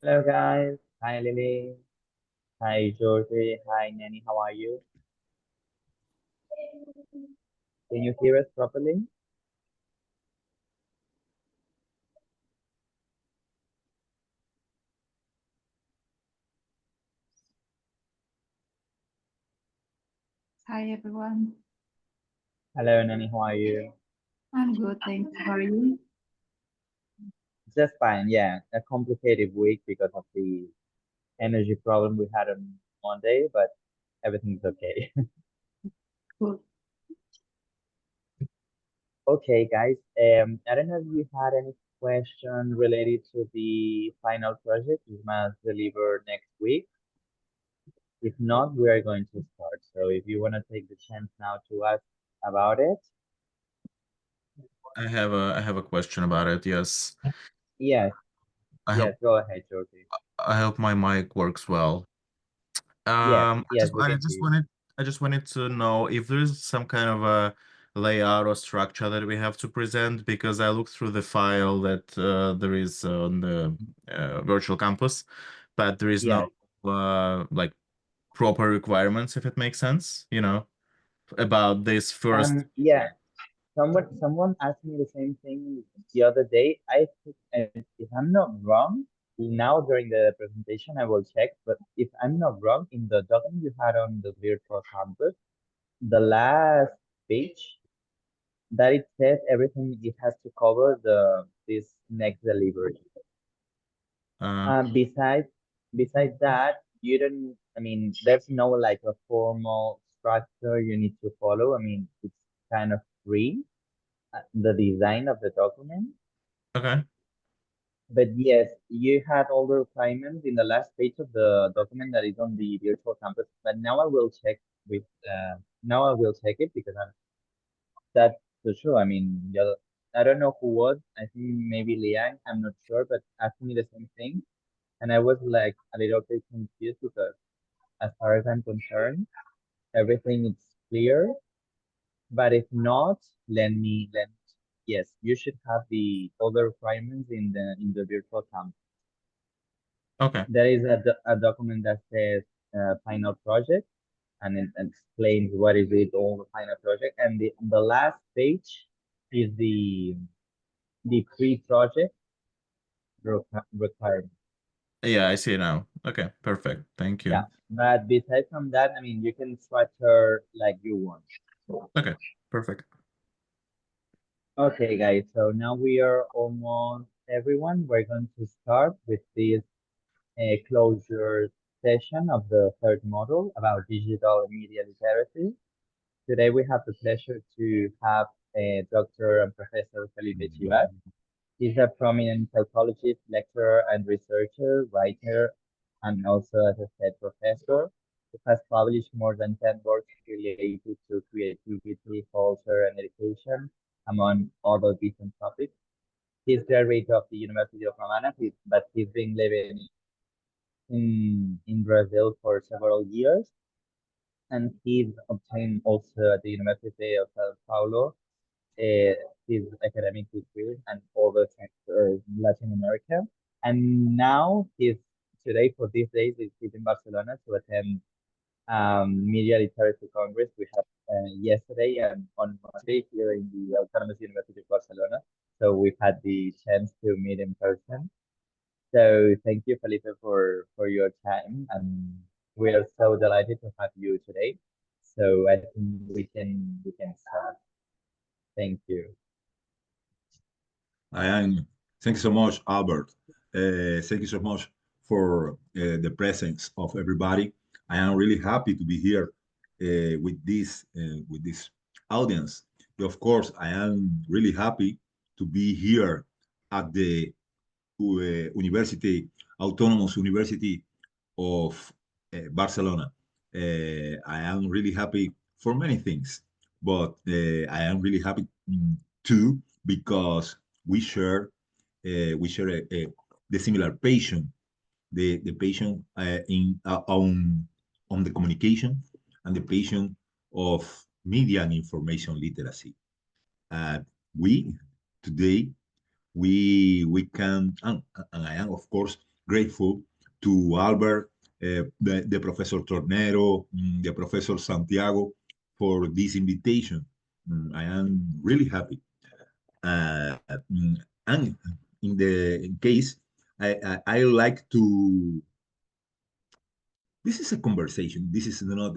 Hello guys. Hi Lily. Hi Georgie. Hi Nanny. How are you? Can you hear us properly? Hi everyone. Hello Nanny. How are you? I'm good, thanks. How are you? Just fine. Yeah, a complicated week because of the energy problem we had on Monday, but everything's okay. Cool. Okay, guys. I don't know if you had any question related to the final project we must deliver next week. If not, we are going to start. So if you want to take the chance now to ask about it, I have a question about it. Yes. yes, I yes, hope go ahead, Georgie. I hope my mic works well. Yes, Um, I yes, just we I can just hear you. wanted I just wanted to know if there's some kind of a layout or structure that we have to present because I looked through the file that there is on the virtual campus, but there is no Yes. like proper requirements, if it makes sense, about this first. Yeah. Someone asked me the same thing the other day. I think, if I'm not wrong, now during the presentation I will check. But if I'm not wrong, in the document you had on the virtual campus, the last page that it says everything it has to cover this next delivery. Uh, Besides that, you don't. I mean, there's no like a formal structure you need to follow. I mean, it's kind of free the design of the document. okay. But yes, you had all the requirements in the last page of the document that is on the virtual campus. But now I will check with now I will check it because that's for sure. I mean, I don't know who was. I think maybe Liang. I'm not sure, but asked me the same thing, and I was like a little bit confused because as far as I'm concerned, everything is clear. But if not, let yes, you should have the all the requirements in the virtual campus. Okay. There is a document that says final project and it explains what is it all the final project. And the last page is the pre-project requirement. Yeah, I see it now. Okay, perfect. Thank Yeah. you. But besides from that, I mean, you can structure like you want. Okay, perfect. Okay, guys. So now we are almost everyone. We're going to start with this closure session of the third module about digital media literacy. Today we have the pleasure to have Dr. and Professor Felipe Chibás. He's a prominent psychologist, lecturer, and researcher, writer, and also, as I said, professor, who has published more than 10 works related to creativity, culture, and education, among other different topics. He's graduate of the University of Romana, but he's been living in Brazil for several years, and he's obtained also at the University of Sao Paulo his academic degree and over Latin America. And now today for these days he's in Barcelona to attend Media Literacy Congress we had yesterday and on Monday here in the Autonomous University of Barcelona. So we've had the chance to meet in person. So thank you, Felipe, for your time, and we are so delighted to have you today. So I think we can start. Thank you. I am. Thank you so much, Albert. Thank you so much for the presence of everybody. I am really happy to be here with this audience. Of course, I am really happy to be here at the University Autonomous University of Barcelona. I am really happy for many things, but I am really happy too because we share the similar passion, the passion in on the communication and the passion of media and information literacy. Uh, we today we can and I am of course grateful to Albert, the Professor Tornero, the Professor Santiago for this invitation. I am really happy. And in the case, I like to. This is a conversation. This is not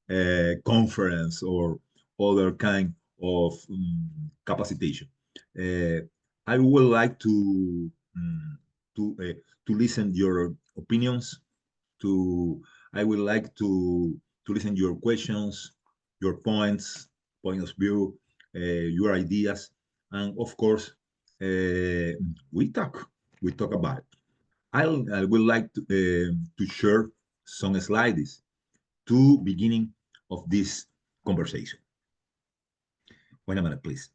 a conference or other kind of capacitation. Uh, I would like um, to listen your opinions. To I would like to listen your questions, your point of view, your ideas, and of course, uh, we talk. We talk about it. I would like to share some slides to beginning of this conversation. Wait a minute, please.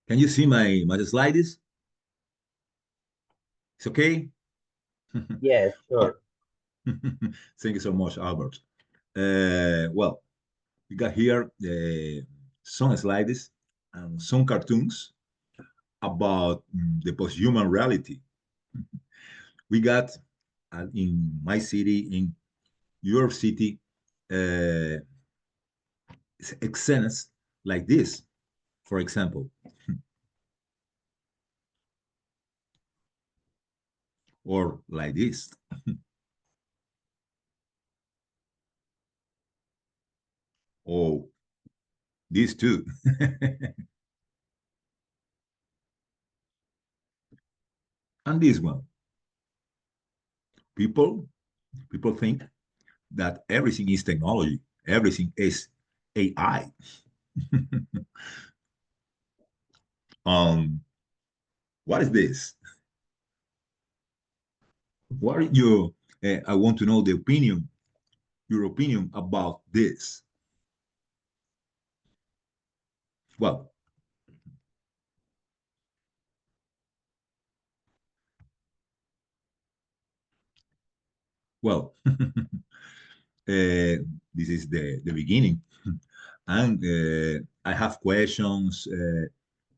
Can you see my slides? It's okay? Yes, sure. Thank you so much, Albert. Well, we got here some slides and some cartoons about the post-human reality. We got in my city, in your city, uh, scenes like this, for example, or like this. Oh, this too. And this one. People, people think that everything is technology, everything is AI. um, what is this? What are your? I want to know the opinion, your opinion about this. Well, well, this is the beginning, and I have questions.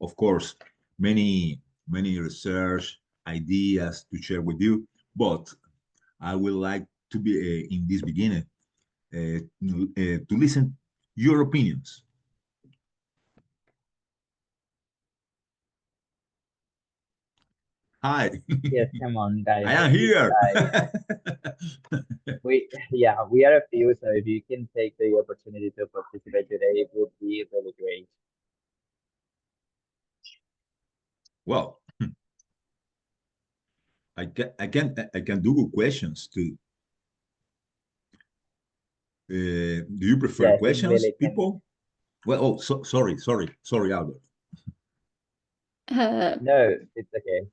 Of course, many research ideas to share with you, but I would like to be in this beginning to listen your opinions. Hi, Yes, come on, guys, I am don't be here. shy. Yeah, we are a few, so if you can take the opportunity to participate today, it would be really great. Well, I can do questions too. Do you prefer Yeah, I think questions, Lily can. people? Well, oh, sorry, Albert. Uh, No, it's okay.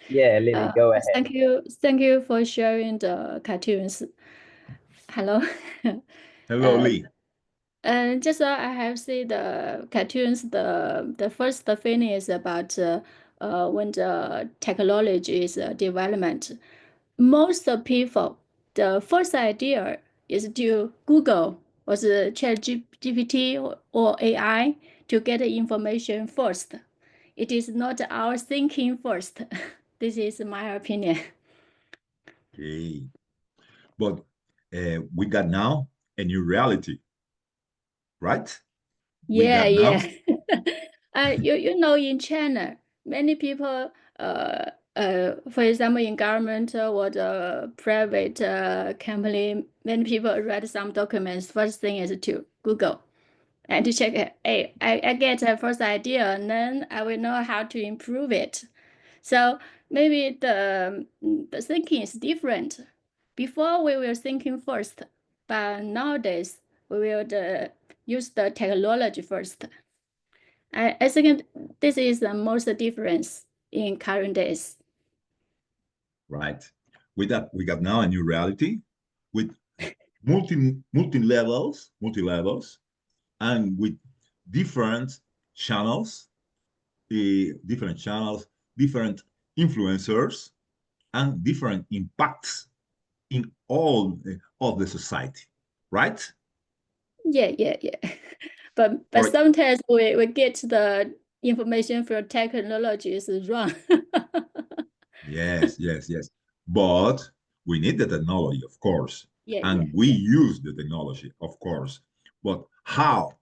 Yeah, Lily, uh, go ahead. thank you for sharing the cartoons. Hello. Hello, uh, Lee. and just I have seen the cartoons. The first thing is about when the technology is development. Most of people, the first idea is to Google or the GPT or AI to get the information first. It is not our thinking first. This is my opinion. Okay, but we got now a new reality, right? We Yeah, got yeah. now. You know, in China, many people, for example, in government or the private company, many people read some documents. First thing is to Google and to check, hey, I get a first idea, and then I will know how to improve it. So maybe the thinking is different. Before we were thinking first, but nowadays we will use the technology first. I think this is the most difference in current days. Right. We got now a new reality with multi levels, and with different channels, different influencers, and different impacts in all of the society, right? Yeah. But For sometimes we get the information from technology is wrong. yes. But we need the technology, of course, and we Yeah. use the technology, of course. But how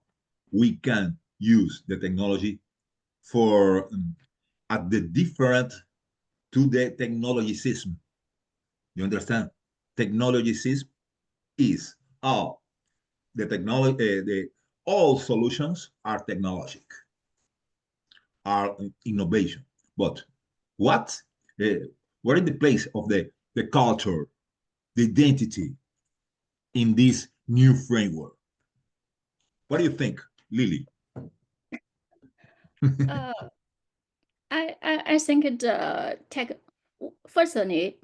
we can use the technology for at the different to the technology system. You understand? Technology system is all the technology. The all solutions are technologic, are innovation. But what? What is the place of the culture, the identity in this new framework? What do you think, Lily? Uh, I think the tech, firstly,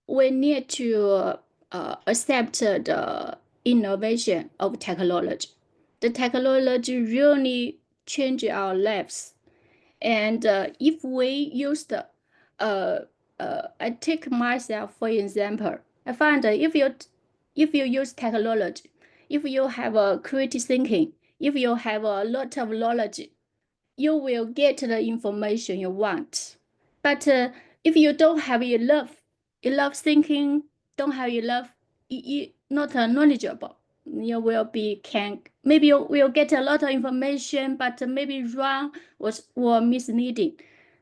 we need to accept the innovation of technology. The technology really change our lives. And if we use the, I take myself for example, I find that if you use technology, if you have a critical thinking, if you have a lot of knowledge, you will get the information you want. But if you don't have enough thinking, don't have enough, not knowledgeable, you will be can maybe you will get a lot of information, but maybe wrong or misleading.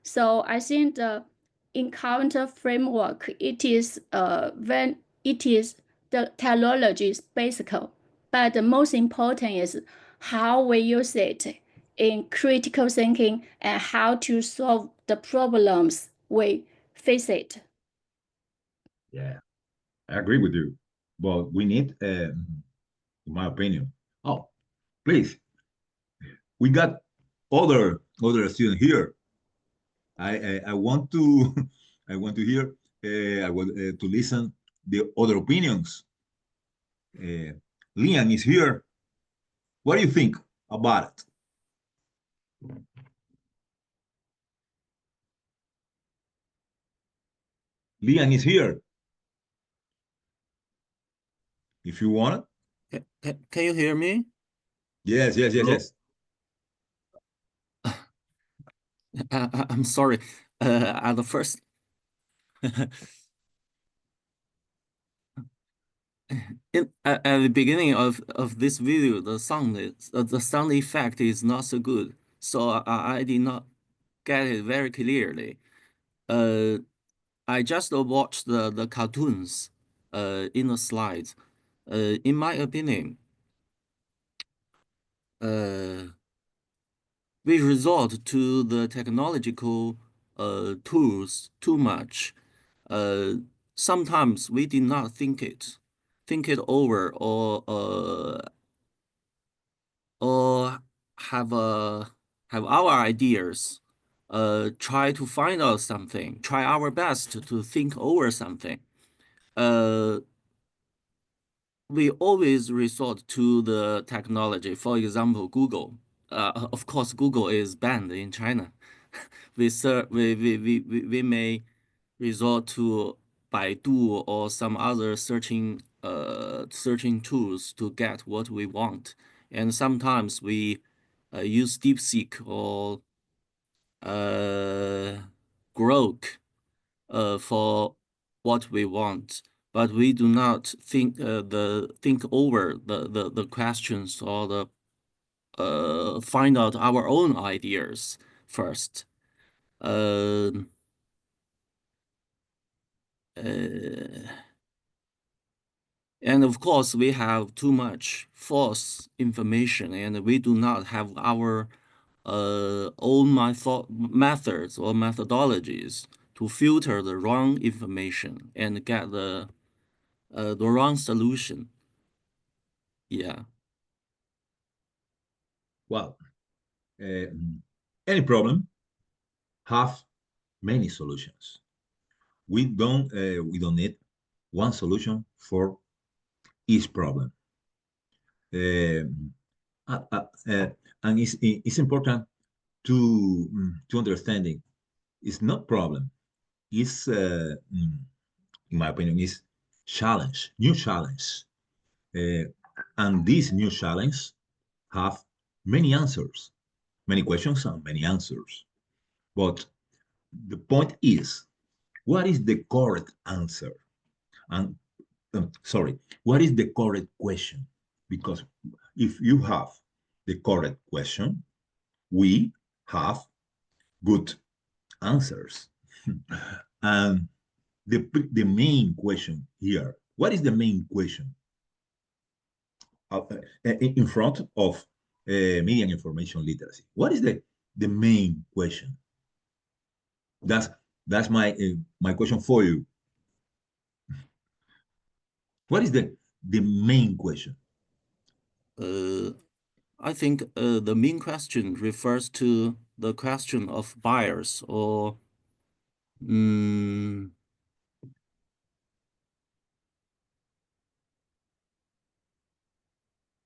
So I think the encounter framework it is when it is the technology is basic, but the most important is how we use it in critical thinking and how to solve the problems we face it. Yeah, I agree with you. But we need, in my opinion, oh, please, we got other student here. I want to I want to hear I want to listen the other opinions. Uh, Lian is here. What do you think about it? Lian is here. If you want it. Can you hear me? Yes. Hello? I'm sorry. At the first, at the beginning of this video, the sound effect is not so good, so I did not get it very clearly. I just watched the cartoons in the slides. In my opinion, we resort to the technological tools too much. Sometimes we did not think it over, or have have our ideas. Try to find out something. Try our best to think over something. We always resort to the technology. For example, Google. Of course, Google is banned in China. We may resort to Baidu or some other searching tools to get what we want. And sometimes we use DeepSeek or Grok for what we want, but we do not think over the questions or the find out our own ideas first. Um, and of course, we have too much false information, and we do not have our own methods or methodologies to filter the wrong information and get the wrong solution. Yeah. Well, uh, any problem have many solutions. We don't need one solution for each problem. Uh, and it's important to understanding. It's not problem. It's in my opinion, is challenge, new challenge, and this new challenge have many answers, many questions and many answers. But the point is, what is the correct answer? And sorry, what is the correct question? Because if you have the correct question, we have good answers. And the main question here, what is the main question in front of media and information literacy? What is the main question? That's that's my question for you. What is the main question? I think the main question refers to the question of bias or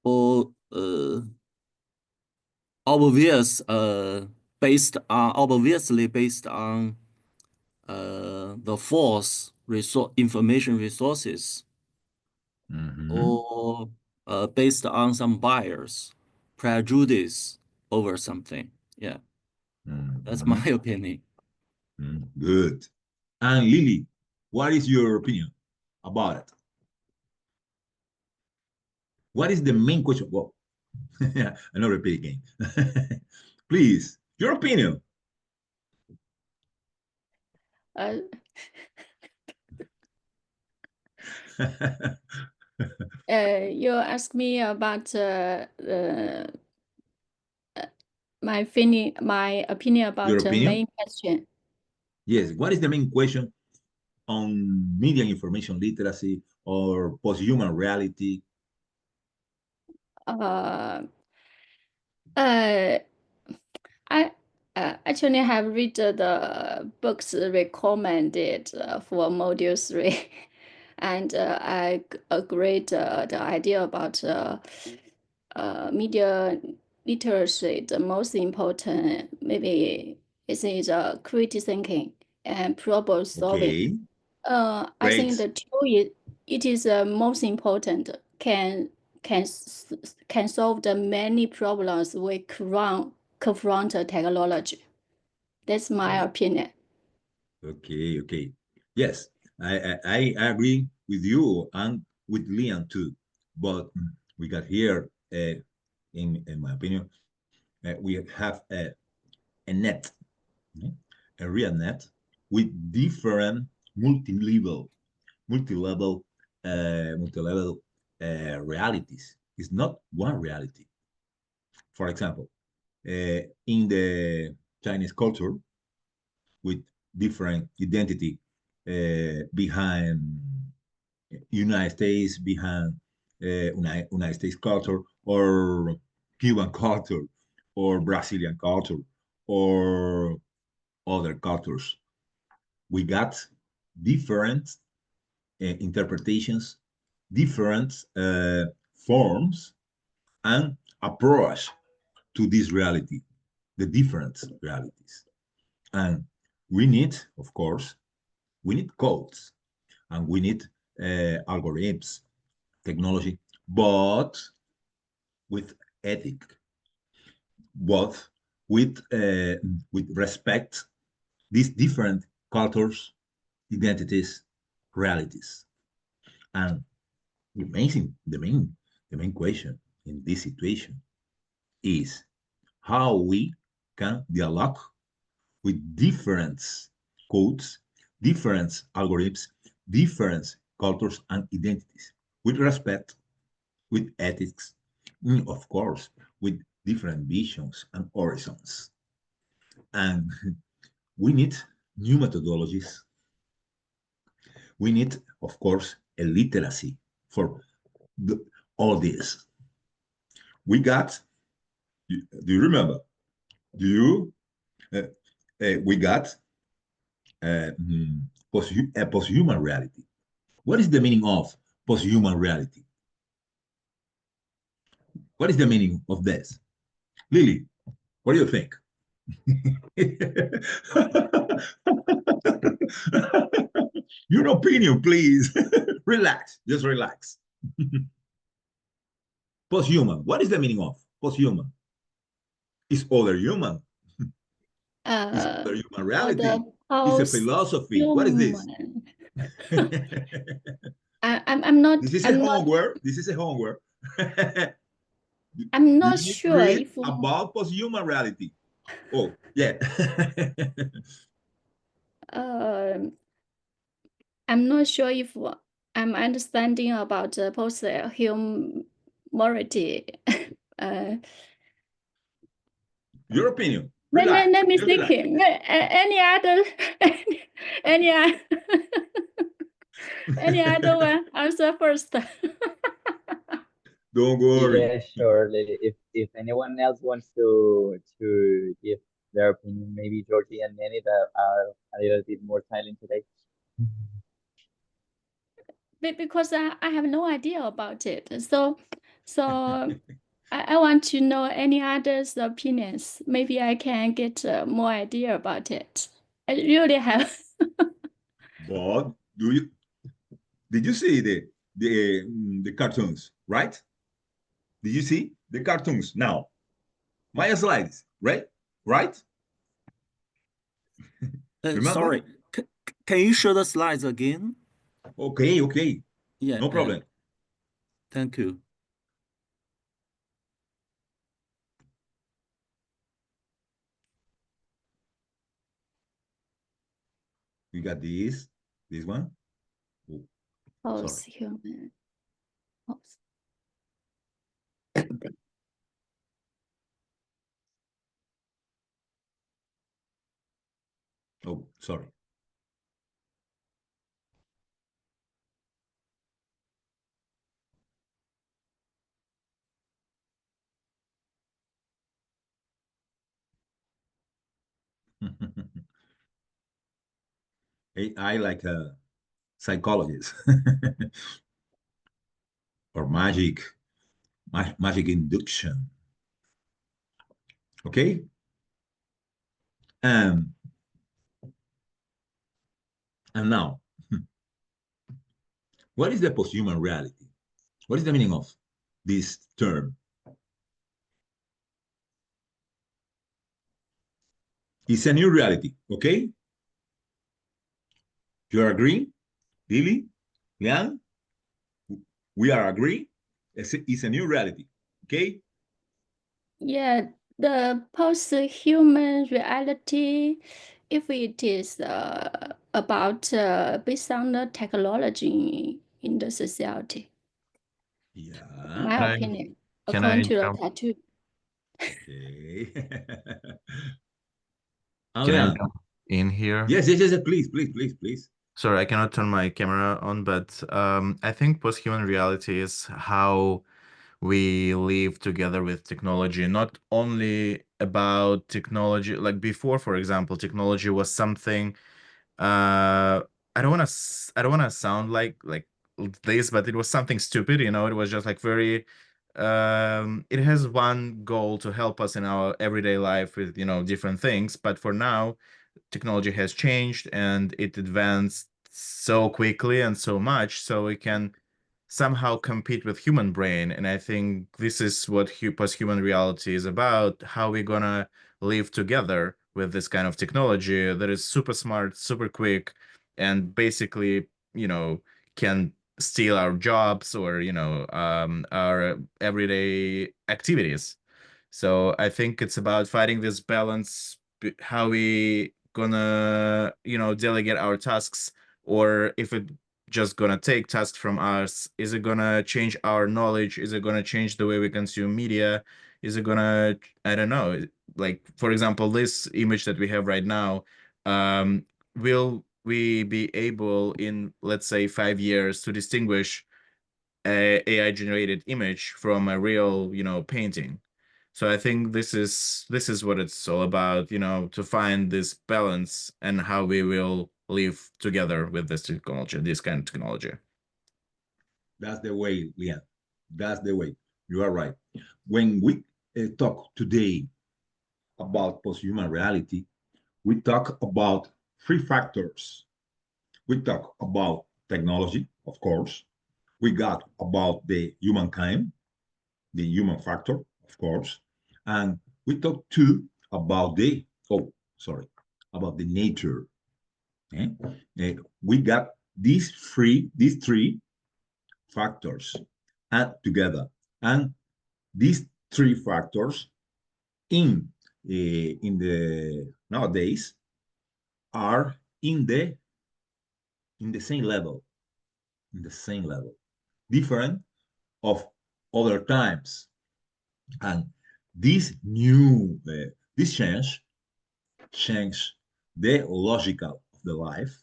or obviously based on the false information resources or based on some bias, prejudice over something. Yeah, that's my opinion. Good. And Lily, what is your opinion about it? What is the main question? Well, I know repeat again. Please, your opinion. You asked me about my opinion about Your the opinion? main question. Yes. What is the main question on media and information literacy or post-human reality? I actually have read the books recommended for Module 3, and I agreed the idea about media literacy. The most important maybe is critical thinking and problem solving. Okay. I think Great. the two it is most important. Can solve the many problems we confront technology. That's my opinion. Okay. Yes, I agree with you and with Liam too. But we got here, in my opinion, we have a net, a real net with different multi-level, realities. It's not one reality. For example, in the Chinese culture, with different identity behind United States, behind United States culture, or Cuban culture, or Brazilian culture, or other cultures. We got different interpretations, different forms, and approach to this reality, the different realities. And we need, of course, we need codes and we need algorithms, technology, but with ethic, but with respect these different cultures, identities, realities. And the main question in this situation is how we can dialogue with different codes, different algorithms, different cultures and identities, with respect, with ethics, of course, with different visions and horizons. And we need new methodologies. We need, of course, a literacy for all this. We got, do you remember? Do you? We got a post-human reality. What is the meaning of post-human reality? What is the meaning of this? Lily, what do you think? Your opinion, please. Relax, just relax. Posthuman, what is the meaning of posthuman? It's other human. It's Uh, other human for reality. the It's a philosophy. What is this? post-human. I'm not. This is a I'm not. homework. This is a homework. I'm You not need to sure read if. about posthuman reality. Oh, yeah. I'm not sure if I'm understanding about post-humanity. Your opinion. Let Relax. me Just relax. think. Any other any any other one? Answer first. Don't worry. Yeah, surely. If anyone else wants to give their opinion, maybe Georgie and Manny that are a little bit more silent today. Because I have no idea about it. So I want to know any others' opinions. Maybe I can get more idea about it. I really have. But did you see the cartoons, right? Did you see the cartoons? Now, my slides, right? Right? Remember? Sorry, can you show the slides again? Okay. Yeah, No problem. thank you. We got this one. Oh, sorry. Post-human. Oh, sorry. AI like a psychologist or magic induction. Okay. Um, and now, what is the posthuman reality? What is the meaning of this term? It's a new reality. Okay. You are agreeing, Lily, Lian? We are agreeing. It's a new reality. Okay. Yeah, the post-human reality, if it is about based on the technology in the society, Yeah. my Can I opinion, can according I to the jump? tattoo. Okay. Can I Alan. jump in here? Yes. Please. Sorry, I cannot turn my camera on, but I think post-human reality is how we live together with technology, not only about technology. Like before, for example, technology was something I don't want to sound like this, but it was something stupid, you know. It was just like very it has one goal to help us in our everyday life with, you know, different things. But for now, technology has changed and it advanced so quickly and so much, so we can somehow compete with human brain. And I think this is what post-human reality is about, how we're gonna live together with this kind of technology that is super smart, super quick, and basically, you know, can steal our jobs or, you know, our everyday activities. So I think it's about finding this balance, how we gonna, you know, delegate our tasks, or if it just gonna take tasks from us, is it gonna change our knowledge? Is it gonna change the way we consume media? Is it gonna, I don't know, like for example, this image that we have right now, will we be able in, let's say, 5 years to distinguish a AI generated image from a real, you know, painting? So I think this is what it's all about, you know, to find this balance and how we will live together with this technology, this kind of technology. That's the way, Lian. That's the way. You are right. When we talk today about post-human reality, we talk about three factors. We talk about technology, of course. We got about the humankind, the human factor, of course. And we talk too about about the nature. Okay? We got these three factors together. And these three factors in the nowadays are in the same level, different of other times. And this change the logical of the life,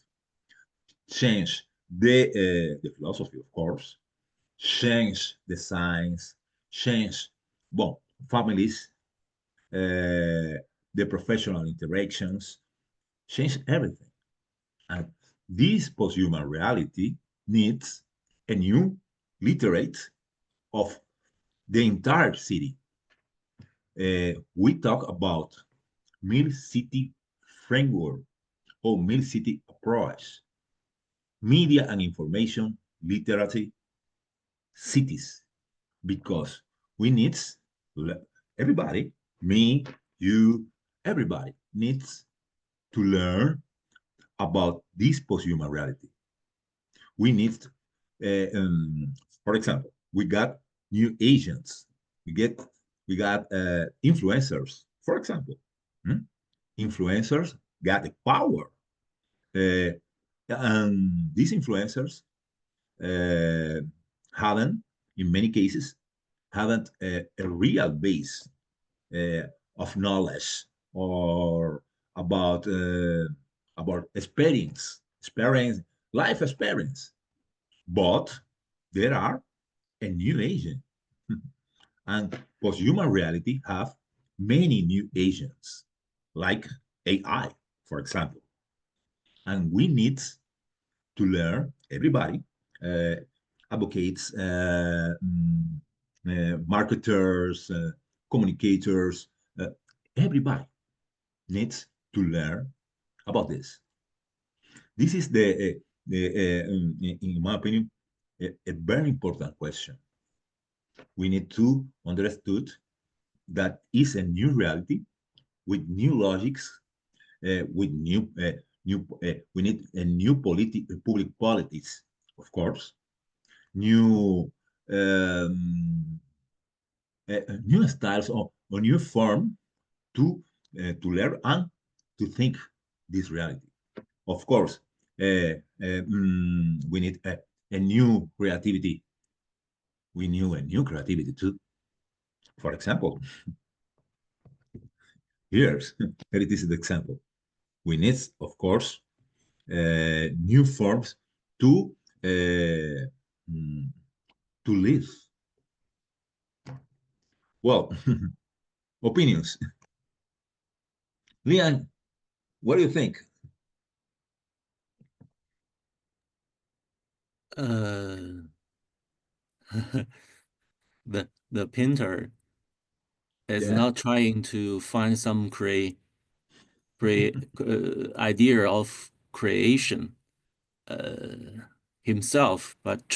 change the philosophy, of course, change the science, change well families, the professional interactions, change everything. And this post-human reality needs a new literate of the entire city. We talk about Mill City framework or Mill City approach, media and information literacy cities, because we need everybody, me, you, everybody needs to learn about this post-human reality. We need, for example, we got new agents. We got influencers, for example. Hmm? Influencers got the power, uh, and these influencers uh, haven't, in many cases, haven't a real base uh, of knowledge or about experience, life experience. But there are a new agent, and post-human reality have many new agents, like AI, for example. And we need to learn, everybody, uh, advocates, marketers, communicators, everybody needs to learn about this. This is in my opinion, a very important question. We need to understood that is a new reality with new logics, with we need a new public politics, of course, new um, new styles or new form to learn and to think this reality. Of course, we need a new creativity. We need a new creativity too. For example, here's here it is the example. We need, of course, new forms to mm, to live. Well, opinions. Leon, what do you think? Uh, the painter is Yeah. not trying to find some idea of creation himself, but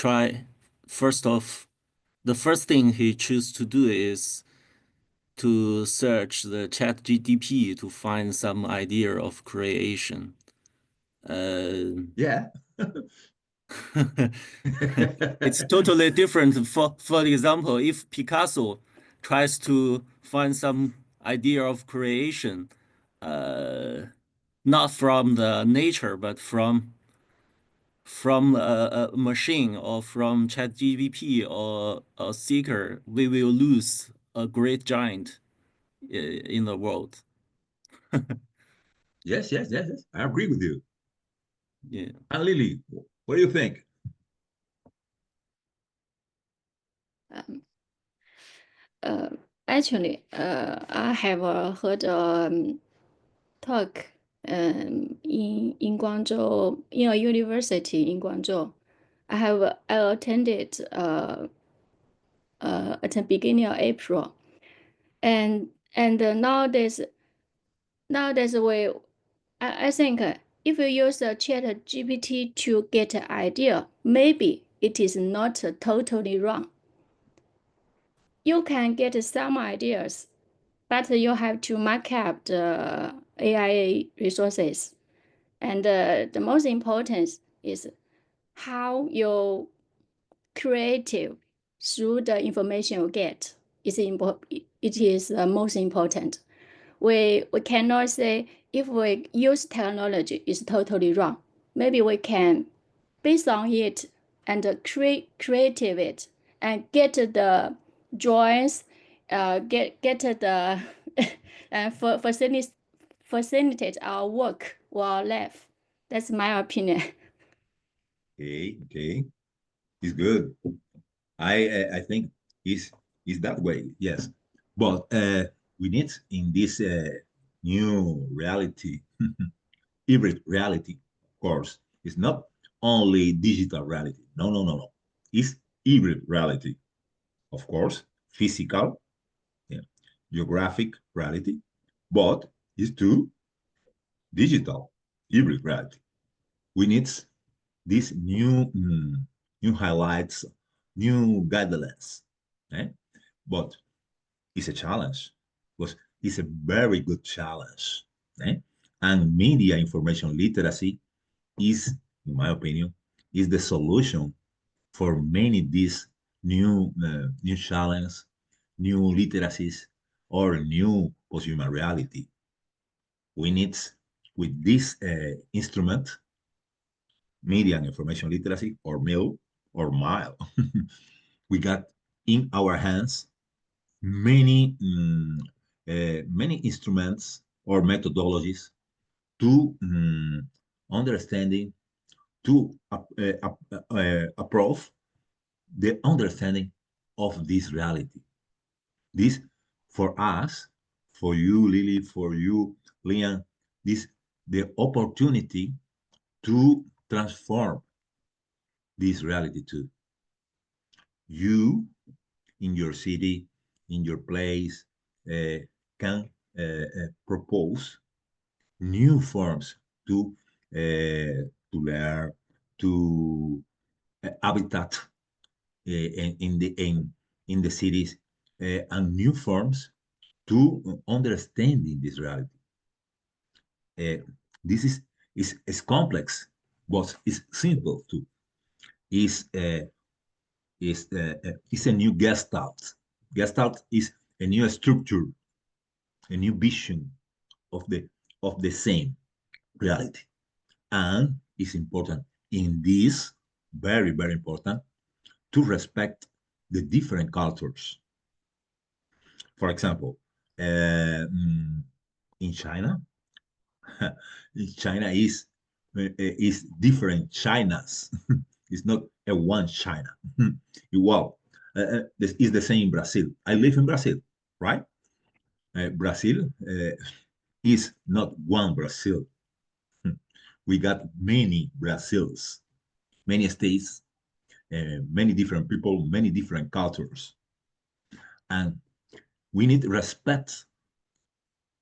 the first thing he chooses to do is to search the chat GDP to find some idea of creation. Yeah. It's totally different. For example, if Picasso tries to find some idea of creation, not from the nature, but from a machine or from ChatGPT or a seeker, we will lose a great giant in the world. Yes, yes, yes, yes. I agree with you. Yeah. And Lily, what do you think? Actually, I have heard talk in Guangzhou, in a university in Guangzhou. I attended at the beginning of April. And nowadays I think if you use Chat GPT to get an idea, maybe it is not totally wrong. You can get some ideas, but you have to mark up the AI resources. And the most important is how you creative through the information you get. It is the most important. We cannot say if we use technology is totally wrong. Maybe we can, based on it, and creative it and get the drawings, get the and facilitate our work or our life. That's my opinion. Okay, it's good. I think is that way. Yes, but we need in this new reality, hybrid reality, of course. It's not only digital reality. No, no, no, no. It's hybrid reality, of course, physical, yeah, geographic reality, but it's too digital, hybrid reality. We need these new highlights, new guidelines. Eh? But it's a challenge. Because it's a very good challenge. Eh? And media information literacy is, in my opinion, is the solution for many these new challenges, new literacies, or new post-human reality. We need, with this instrument, media and information literacy, or MIL, or MILE, we got in our hands many many instruments or methodologies to understanding to approve the understanding of this reality. This for us, for you, Lily, for you, Lian, this the opportunity to transform this reality too. You in your city, in your place, can propose new forms to learn, to habitat in the cities, and new forms to understanding this reality. This is complex, but it's simple too. Is is a new gestalt. Gestalt is a new structure, a new vision of the same reality, and it's important in this very important to respect the different cultures. For example, in China, China is different Chinas. It's not a one China. Well, this is the same in Brazil. I live in Brazil, right? Brazil is not one Brazil. We got many Brazils, many states, many different people, many different cultures. And we need respect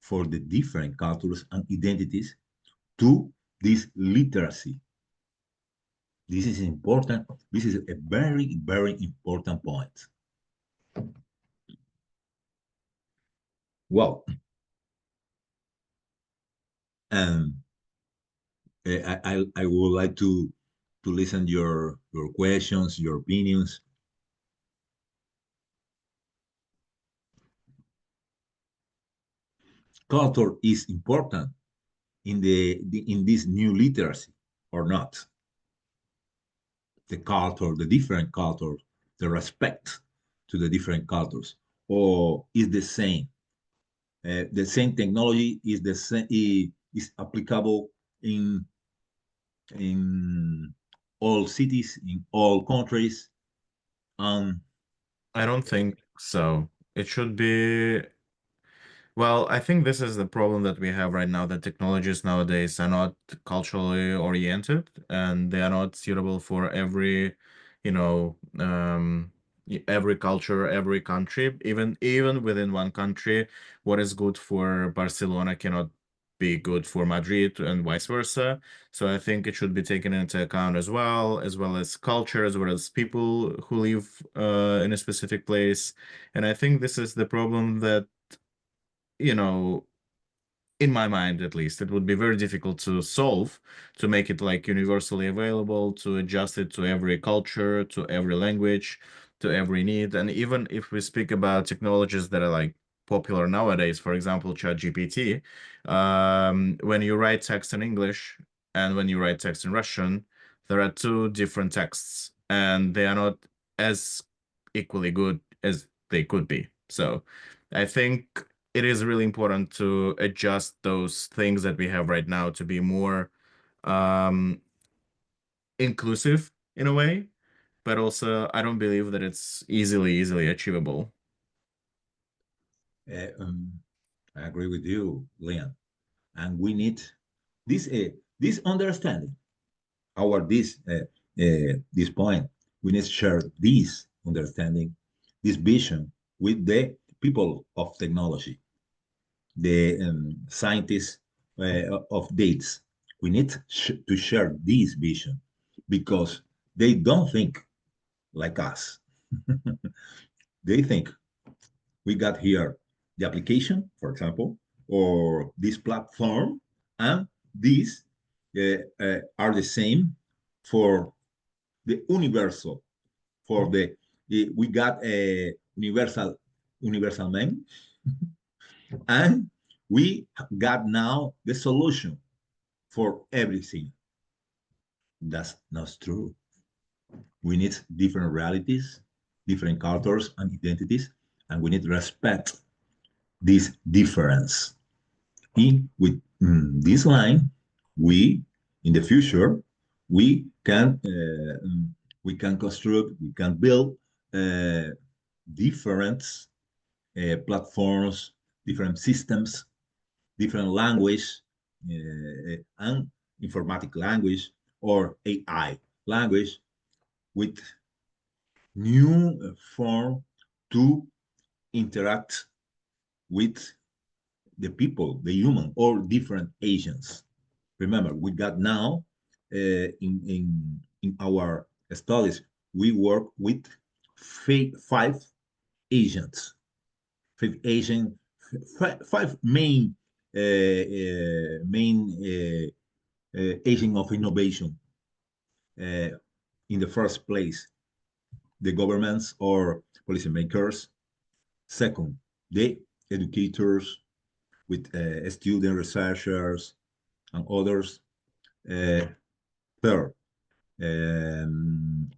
for the different cultures and identities to this literacy. This is important. This is a very important point. Well, um, I would like to listen your questions, your opinions. Culture is important in in this new literacy or not? The culture, the different culture, the respect to the different cultures, or is the same technology is the same is applicable in all cities, in all countries. I don't think so. It should be, well, I think this is the problem that we have right now, that technologies nowadays are not culturally oriented and they are not suitable for every, you know, every culture, every country, even within one country, what is good for Barcelona cannot be good for Madrid and vice versa. So I think it should be taken into account as well as culture, as well as people who live in a specific place. And I think this is the problem that, you know, in my mind at least, it would be very difficult to solve, to make it like universally available, to adjust it to every culture, to every language, to every need. And even if we speak about technologies that are like popular nowadays, for example, ChatGPT, when you write text in English and when you write text in Russian, there are two different texts, and they are not as equally good as they could be. So I think it is really important to adjust those things that we have right now to be more inclusive in a way, but also I don't believe that it's easily achievable. I agree with you, Leon. And we need this understanding. Our this point, we need to share this understanding, this vision with the people of technology, the scientists of dates. We need to share this vision because they don't think like us. They think we got here the application, for example, or this platform, and these are the same for the universal. For the we got a universal name, and we got now the solution for everything. That's not true. We need different realities, different cultures and identities, and we need to respect this difference. With this line, we in the future we can construct, we can build different platforms, different systems, different language and informatic language or AI language with new form to interact with the people, the human, or different agents. Remember, we got now in our studies, we work with five agents, five main agent of innovation. In the first place, the governments or policymakers. Second, the educators with student researchers and others. Third,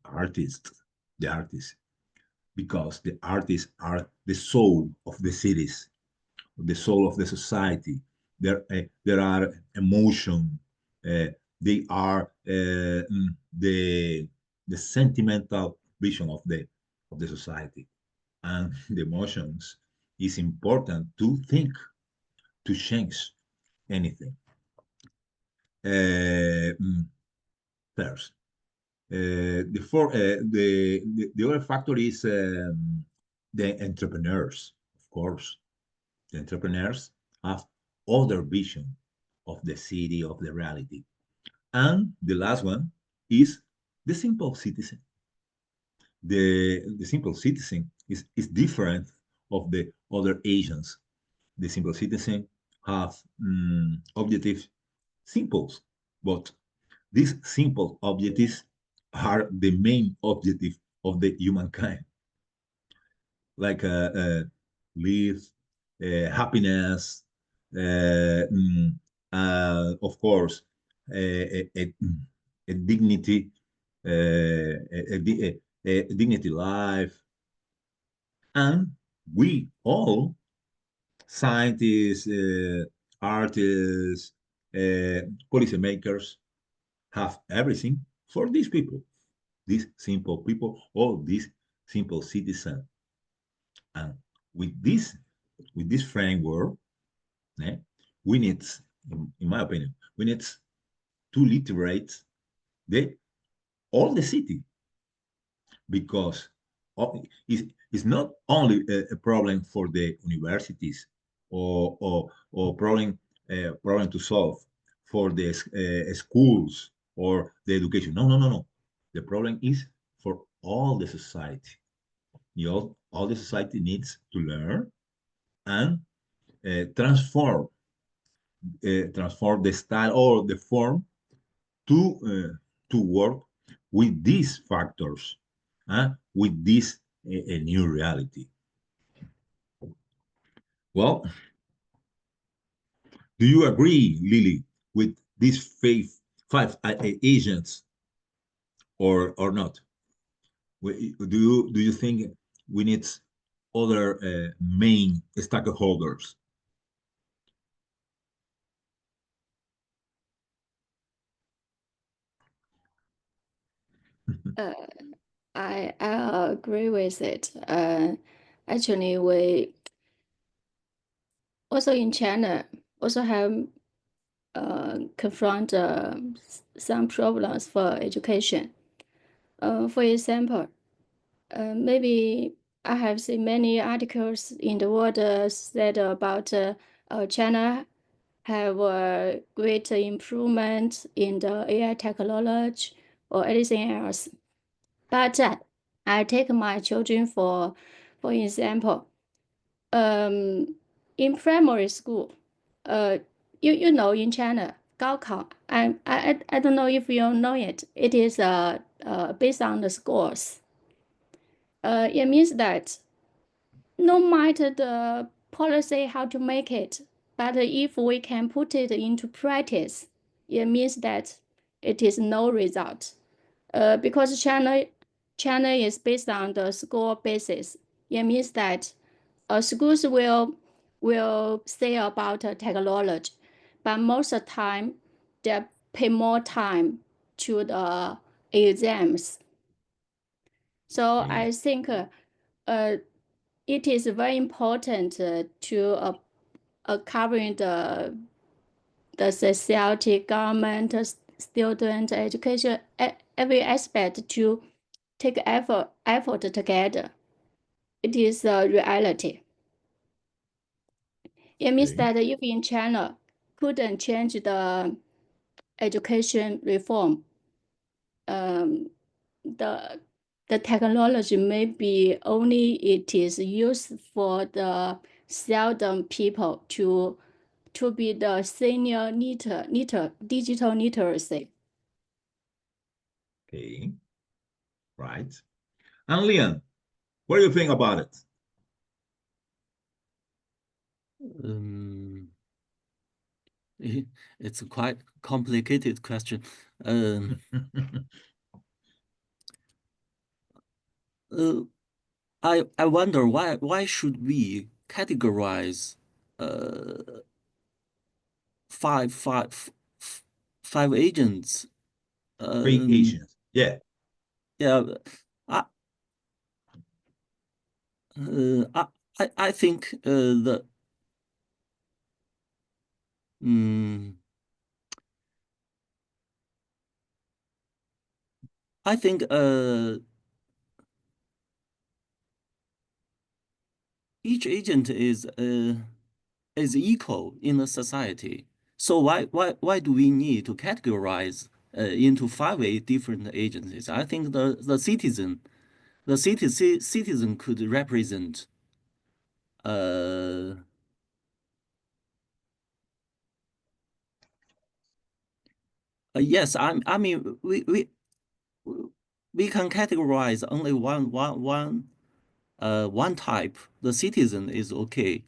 artists, the artists, because the artists are the soul of the cities, the soul of the society. There are emotion. They are the sentimental vision of the society, and the emotions is important to think, to change anything. First, the other factor is the entrepreneurs, of course. The entrepreneurs have other vision of the city, of the reality. And the last one is the simple citizen. The simple citizen is different of the other agents. The simple citizen have objectives, simples, but these simple objectives are the main objective of the humankind, like live, happiness, of course, a dignity, a dignity life, and we all, scientists, artists, policymakers, have everything for these people, these simple people, or these simple citizens. And with this framework, eh, we need, in my opinion, we need to literate the all the city, because is not only a problem for the universities or problem to solve for the schools or the education. No, no, no, no. The problem is for all the society. All the society needs to learn and transform the style or the form to work with these factors, with this new reality. Well, do you agree, Lily, with these five agents or not? Do you think we need other main stakeholders? I agree with it. Actually, we also in China also have confront some problems for education. For example, maybe I have seen many articles in the world said about China have a great improvement in the AI technology or anything else. But I take my children for example, in primary school, uh, you know in China, 高考, I don't know if you know it. It is based on the scores. It means that no matter the policy how to make it, but if we can put it into practice, it means that it is no result. Because China is based on the score basis. It means that schools will say about technology, but most of the time they pay more time to the exams. So I think it is very important to covering the society, government, student, education, every aspect to take effort together. It is a reality. It means Okay. that if in China couldn't change the education reform, the technology maybe only it is used for the seldom people to be the senior digital literacy. Okay. Right. And Leon, what do you think about it? It's a quite complicated question. I wonder why should we categorize five agents? Fake Asians. Yeah. Yeah, I I think I think each agent is equal in the society. So why do we need to categorize into five different agencies? I think the citizen could represent yes, I mean we can categorize only one type. The citizen is okay.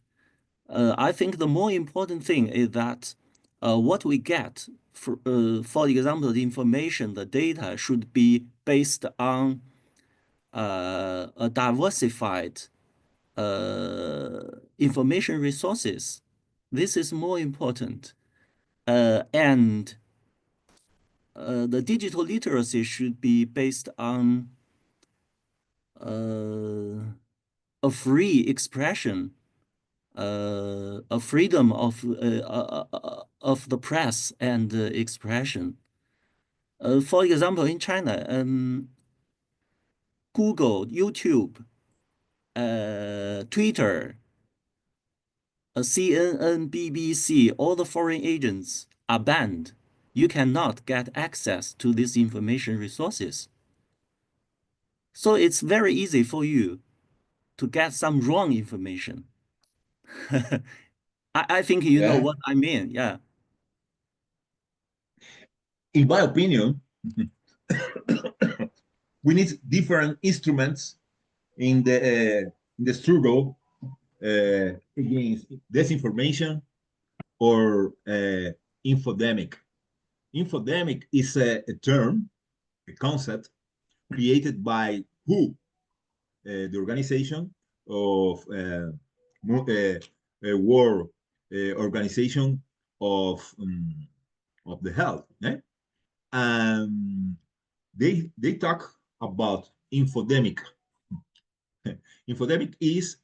I think the more important thing is that what we get, for example, the information, the data should be based on a diversified information resources. This is more important. And the digital literacy should be based on a free expression, a freedom of the press and expression. For example, in China, Google, YouTube, Twitter, CNN, BBC, all the foreign agents are banned. You cannot get access to these information resources. So it's very easy for you to get some wrong information. I think you know what I mean. Yeah. In my opinion, we need different instruments in the struggle against disinformation or infodemic. Infodemic is a term, a concept created by WHO, the organization of World Organization of the Health. And they talk about infodemic. Infodemic is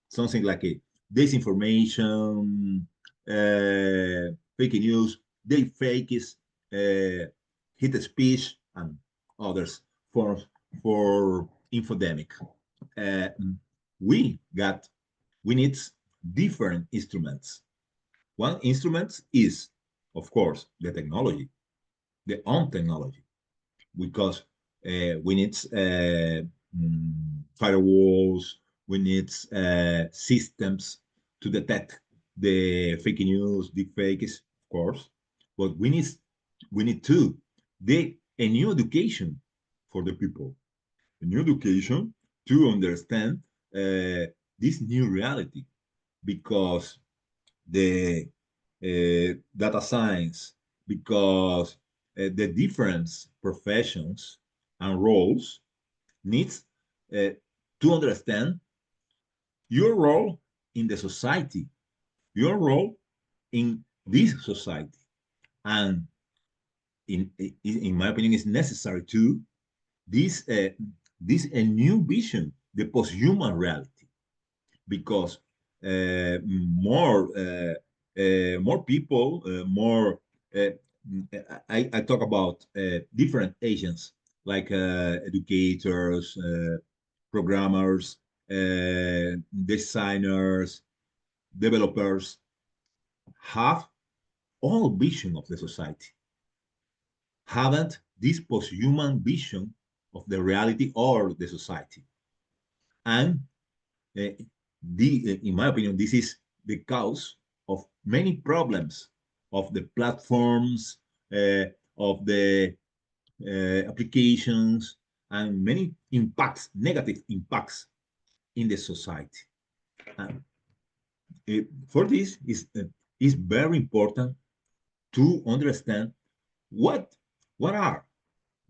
something like a disinformation, fake news, deep fakes, hate speech, and others for infodemic. Uh, we got we need different instruments. One instrument is, of course, the technology, the own technology, because we need firewalls, we need systems to detect the fake news, deep fakes, of course, but we need to a new education for the people, a new education to understand this new reality, because the data science, because the different professions and roles needs to understand your role in the society, your role in this society, and in my opinion, it's necessary to this this a new vision, the post-human reality, because more people, more. Uh, I talk about different agents like educators, programmers, designers, developers have all vision of the society, haven't this post-human vision of the reality or the society. And in my opinion, this is the cause of many problems of the platforms, of the applications, and many impacts, negative impacts in the society. And for this is very important to understand what are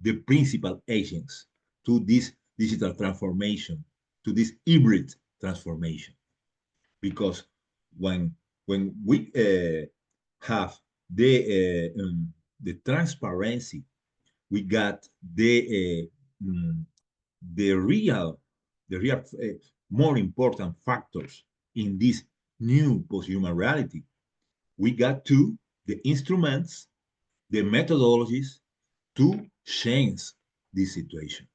the principal agents to this digital transformation, to this hybrid transformation. Because when we have the transparency, we got the real more important factors in this new post-human reality. We got to the instruments, the methodologies to change this situation.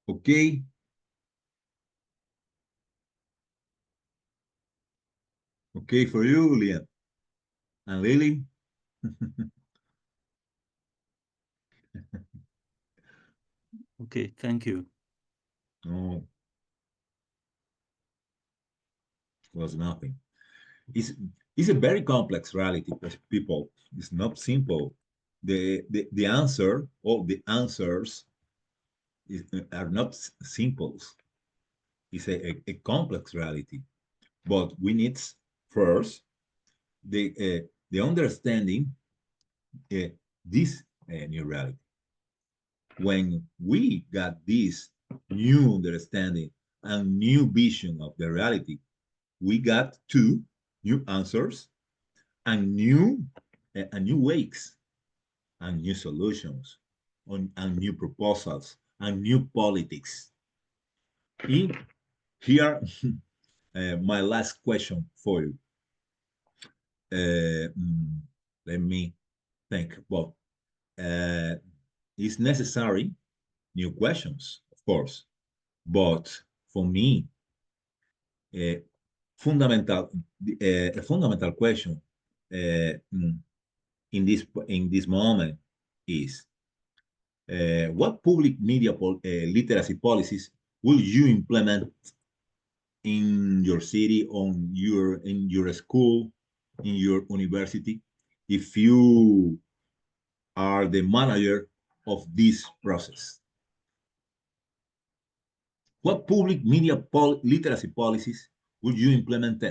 Okay. Okay for you, Liam. And Lily? Okay, thank you. No, was nothing. It's a very complex reality, people. It's not simple. The answer, or the answers are not simple. It's a complex reality. But we need first the understanding this new reality. When we got this new understanding and new vision of the reality, we got two new answers and new ways and new solutions and new proposals and new politics. Here, my last question for you. let me think. Well, it's necessary new questions, of course, but for me, a fundamental question in this moment is what public media literacy policies will you implement in your city, in your school, in your university, if you are the manager of this process? What public media literacy policies would you implement?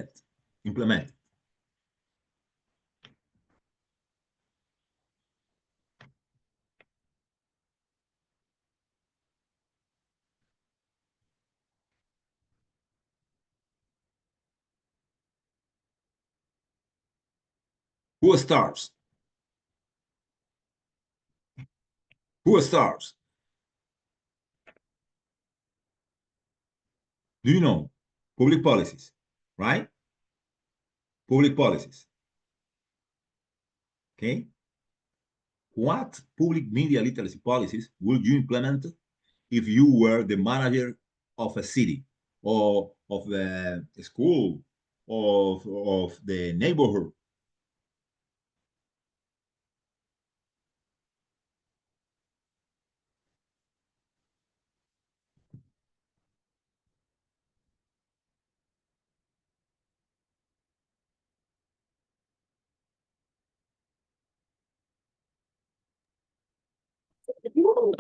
Who starts? Who starts? Do you know public policies, right? Public policies. Okay. What public media literacy policies would you implement if you were the manager of a city or of the school of the neighborhood?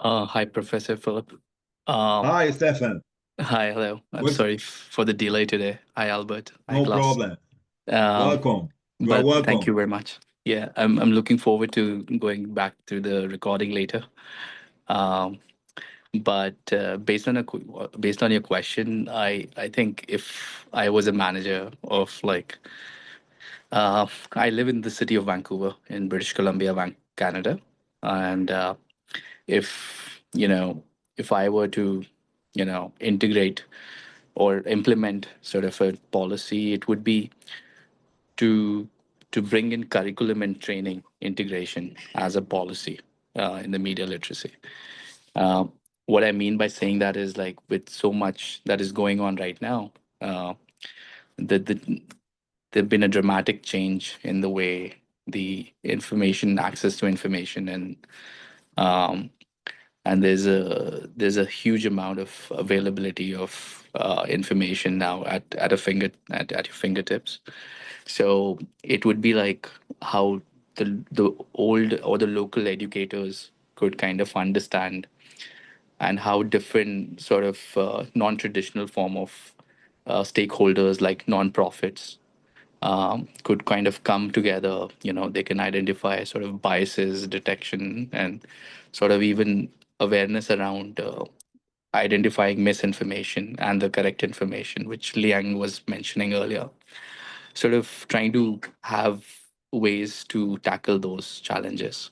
Hi, Professor Philip. Hi, Stefan. Hi, hello. I'm What's sorry for the delay today. Hi, Albert. Hi, no class. problem. Um, Welcome. You are but welcome. thank you very much. Yeah, I'm looking forward to going back to the recording later. Um, but based on your question, I think if I was a manager of like, I live in the city of Vancouver in British Columbia, Canada, and if if I were to integrate or implement sort of a policy, it would be to bring in curriculum and training integration as a policy in the media literacy. Uh, what I mean by saying that is like with so much that is going on right now, uh, the there've been a dramatic change in the way the information access to information um, and there's a huge amount of availability of information now at your fingertips. So it would be like how the old or the local educators could kind of understand and how different sort of non-traditional form of stakeholders like non-profits could kind of come together. They can identify sort of biases detection and sort of even awareness around identifying misinformation and the correct information, which Liang was mentioning earlier. Sort of trying to have ways to tackle those challenges.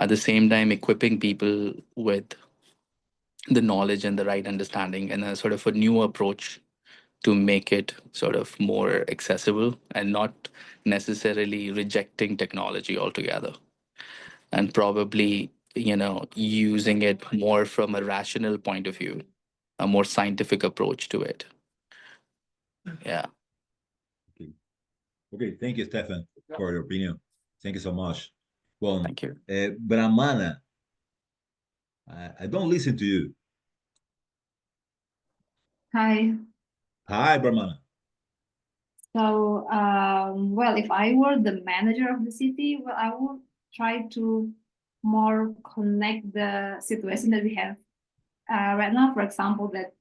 At the same time, equipping people with the knowledge and the right understanding and a sort of a new approach to make it sort of more accessible and not necessarily rejecting technology altogether, and probably using it more from a rational point of view, a more scientific approach to it. Yeah. Okay. Okay. Thank you, Stefan, for your opinion. Thank you so much. Well, Thank you. Brahmana, I don't listen to you. Hi. Hi, Brahmana. So, well, if I were the manager of the city, well, I would try to more connect the situation that we have right now. For example, that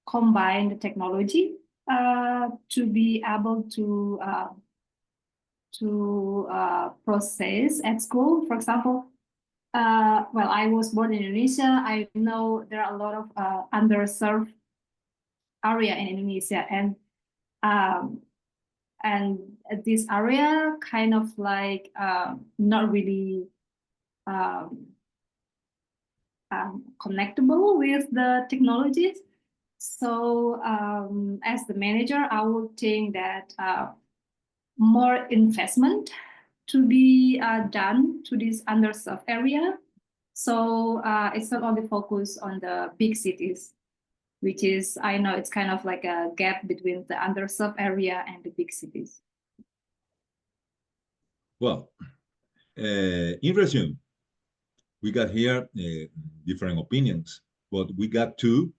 combine the technology to be able to process at school. For example, well, I was born in Indonesia. I know there are a lot of underserved area in Indonesia, and this area kind of like not really connectable with the technologies. So as the manager, I would think that more investment to be done to this underserved area. So it's not only focused on the big cities, which is, I know it's kind of like a gap between the underserved area and the big cities. Well, in resume, we got here different opinions, but we got to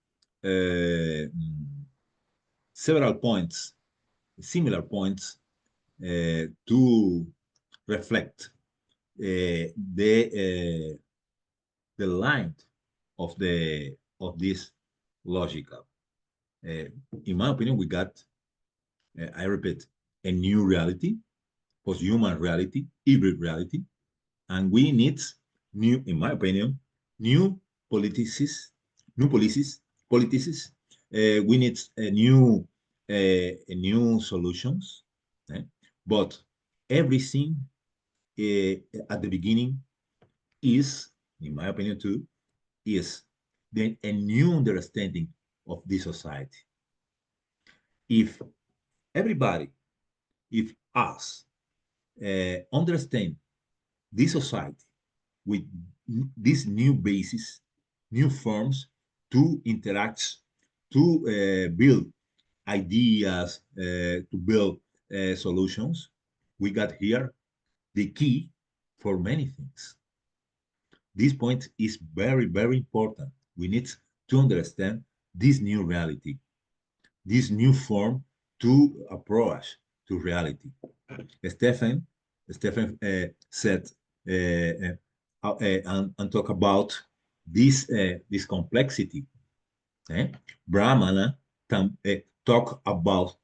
several points, similar points to reflect the line of this logical. In my opinion, we got, I repeat, a new reality, post-human reality, hybrid reality, and we need new, in my opinion, new policies, we need a new solutions, but everything at the beginning is, in my opinion too, is a new understanding of this society. If everybody, if us, understand this society with this new basis, new forms to interact, to build ideas, to build solutions, we got here the key for many things. This point is very, very important. We need to understand this new reality, this new form to approach to reality. Stephen said and talk about this complexity. Brahmana talk about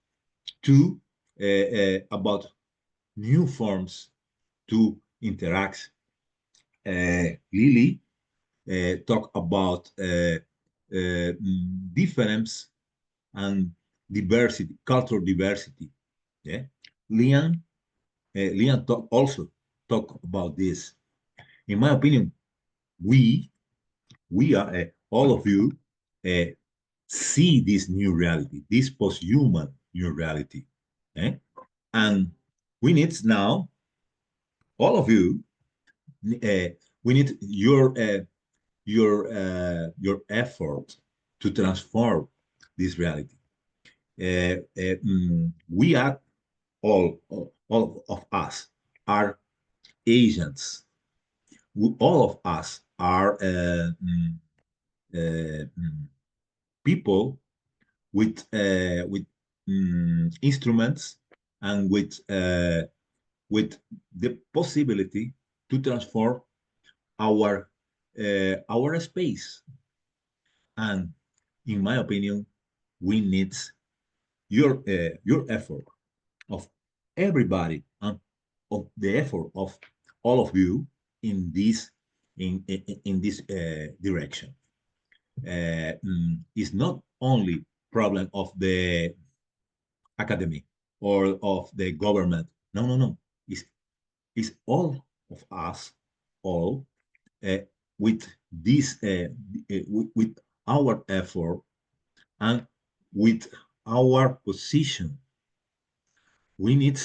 about new forms to interact. Lily talk about difference and diversity, cultural diversity. Yeah, Lian also talk about this. In my opinion, we are all of you see this new reality, this post-human new reality, and we need now all of you. We need your effort to transform this reality. We are all of us are agents. All of us are people with instruments and with the possibility to transform our space. And in my opinion, we need your effort of everybody and of the effort of all of you in this direction. It's not only problem of the academy or of the government. No. It's all of us, all with this, with our effort and with our position. We need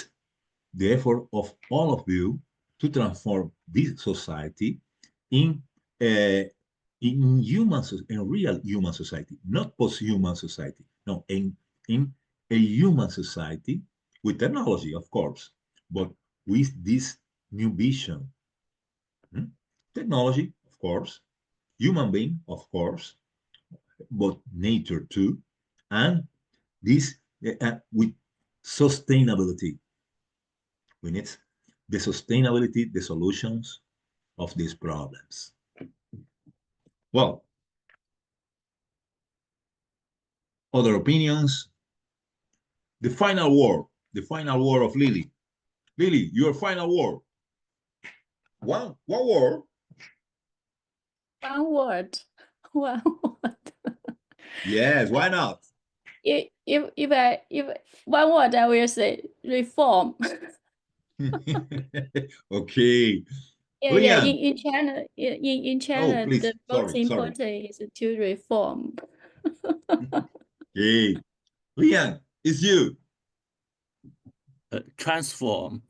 the effort of all of you to transform this society in real human society, not post-human society. No, in a human society with technology, of course, but with this new vision. Technology, of course, human being, of course, but nature too, and this with sustainability. We need the sustainability, the solutions of these problems. Well, other opinions. The final word of Lily. Lily, your final word. One word. One word. One word. Yes, why not? If one word, I will say reform. Okay. Yeah, Lian. in China, in China, please. the most Sorry. important is to reform. Okay. Lian, it's you. transform.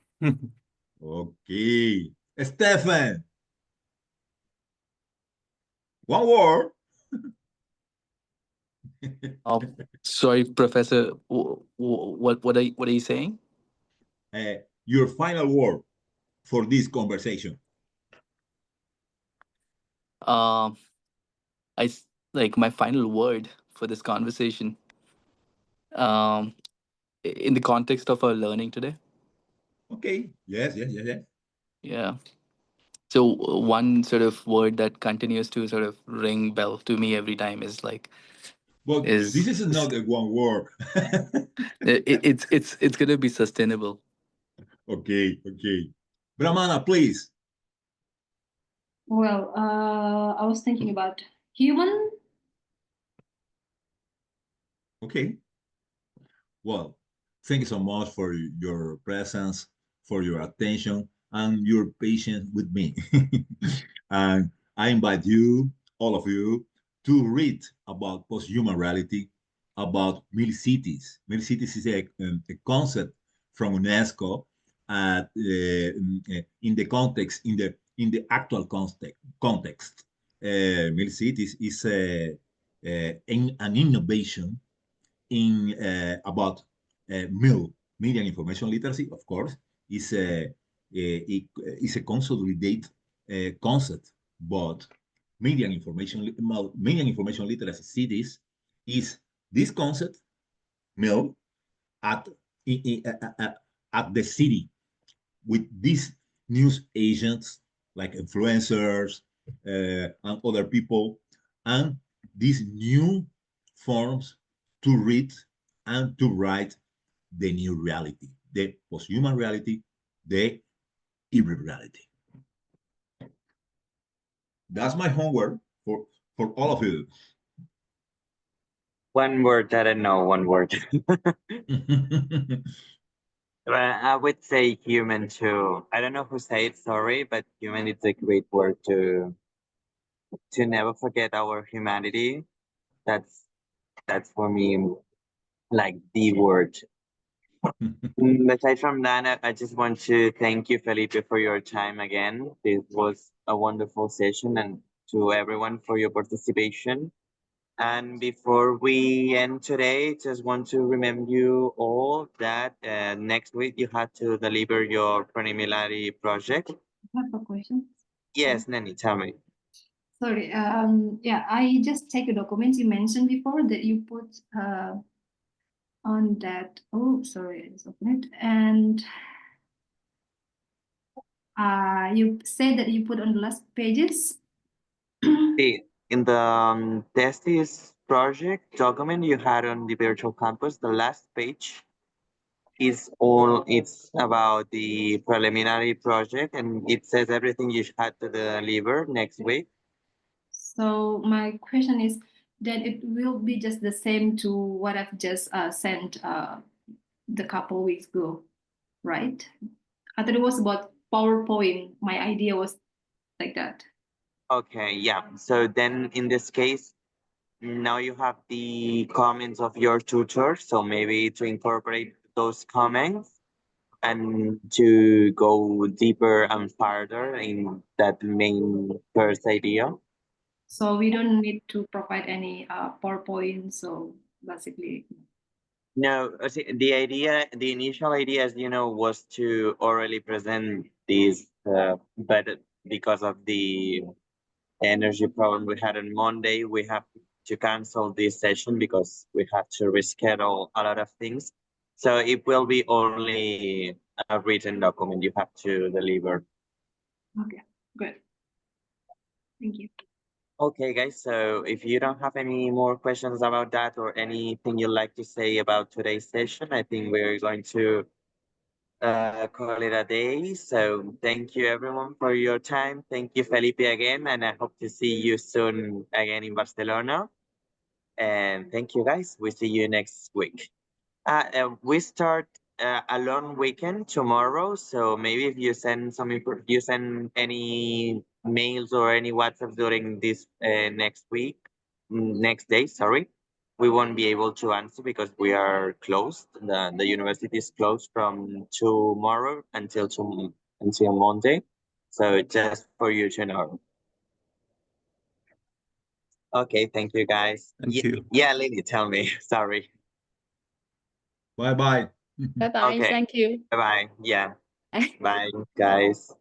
Okay. Stefan, one word. Sorry, Professor. What are you saying? Your final word for this conversation. Um, like my final word for this conversation. Um, in the context of our learning today. Okay. Yes. Yeah. So one sort of word that continues to sort of ring bell to me every time is like But this is is not a one word. it's gonna be sustainable. Okay. Brahmana, please. Well, I was thinking about human. Okay. Well, thank you so much for your presence, for your attention, and your patience with me. And I invite you, all of you, to read about post-human reality, about cities. Cities is a concept from UNESCO in the context, in the actual context. Cities is an innovation in about media and information literacy, of course, is a consolidated concept, but media and information literacy cities is this concept mil at at the city with these news agents like influencers and other people, and these new forms to read and to write the new reality, the post-human reality, the hybrid reality. That's my homework for all of you. One word, I don't know, one word. I would say human too. I don't know who said it, sorry, but human is a great word to never forget our humanity. That's that's for me like the word. Aside from that, I just want to thank you, Felipe, for your time again. This was a wonderful session, and to everyone for your participation. And before we end today, just want to remind you all that next week you had to deliver your preliminary project. I have a question. Yes, Nani, tell me. Sorry. Yeah, I just take the documents you mentioned before that you put on that. Oh, sorry, I just opened it. And you said that you put on the last pages. See, in the thesis project document you had on the virtual campus, the last page is all it's about the preliminary project, and it says everything you had to deliver next week. So my question is, then it will be just the same to what I've just sent the couple weeks ago, right? I thought it was about PowerPoint. My idea was like that. Okay, yeah. So then in this case, now you have the comments of your tutor, so maybe to incorporate those comments and to go deeper and farther in that main first idea. So we don't need to provide any PowerPoint. So basically, No, see, the initial idea, as you know, was to orally present these, but because of the energy problem we had on Monday, we have to cancel this session because we have to reschedule a lot of things. So it will be only a written document you have to deliver. okay, good. Thank you. Okay, guys. So if you don't have any more questions about that or anything you'd like to say about today's session, I think we're going to call it a day. So thank you everyone for your time. Thank you, Felipe, again, and I hope to see you soon again in Barcelona. And thank you, guys. We see you next week. We start a long weekend tomorrow, so maybe if you send you send any mails or any WhatsApps during this next week, next day, sorry. we won't be able to answer because we are closed. The university is closed from tomorrow until Monday. So just for you to know. Okay, thank you guys. Thank you. Yeah, Lily, tell me. Sorry. Bye bye. Bye bye. Okay. Thank you. Bye bye. Yeah. Bye, guys.